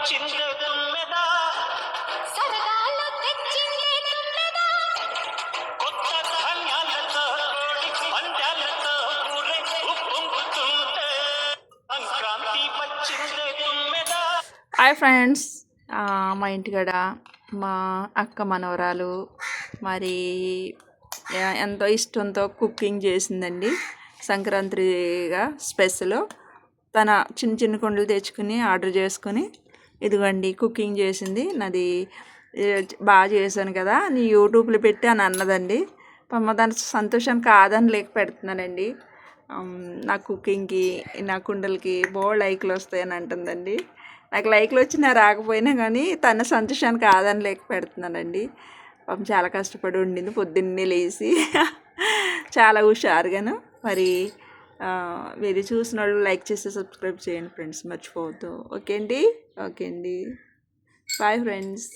వచ్చిందే తుమ్మెదా సరదాలు తెచ్చిందే తుమ్మెదా కొత్త ధాన్యాలతో పంజాలతో ఊరే ఉప్పొంగుతుంటే సంక్రాంతి వచ్చిందే తుమ్మెదా. హాయ్ ఫ్రెండ్స్, మా ఇంటికాడ మా అక్క మనవరాలు మరి ఎంతో ఇష్టంతో కుకింగ్ చేసిందండి. సంక్రాంతిగా స్పెషల్ తన చిన్న చిన్న కుండలు తెచ్చుకుని ఆర్డర్ చేసుకుని ఇదిగోండి కుకింగ్ చేసింది. నాది బాగా చేశాను కదా నీ యూట్యూబ్లో పెట్టి అని అన్నదండి. దాని సంతోషం కాదని లేక పెడుతున్నానండి. నా కుకింగ్కి నా కుండలకి లైక్లు వస్తాయని అంటుందండి. నాకు లైక్లు వచ్చినా రాకపోయినా కానీ తన సంతోషాన్ని కాదని లేక పెడుతున్నానండి. పాపం చాలా కష్టపడి ఉండింది పొద్దున్నే లేచి చాలా హుషారుగాను. మరి మీరు చూసిన వాళ్ళు లైక్ చేసి సబ్స్క్రైబ్ చేయండి ఫ్రెండ్స్, మర్చిపోవద్దు. ఓకే అండి. Bye friends.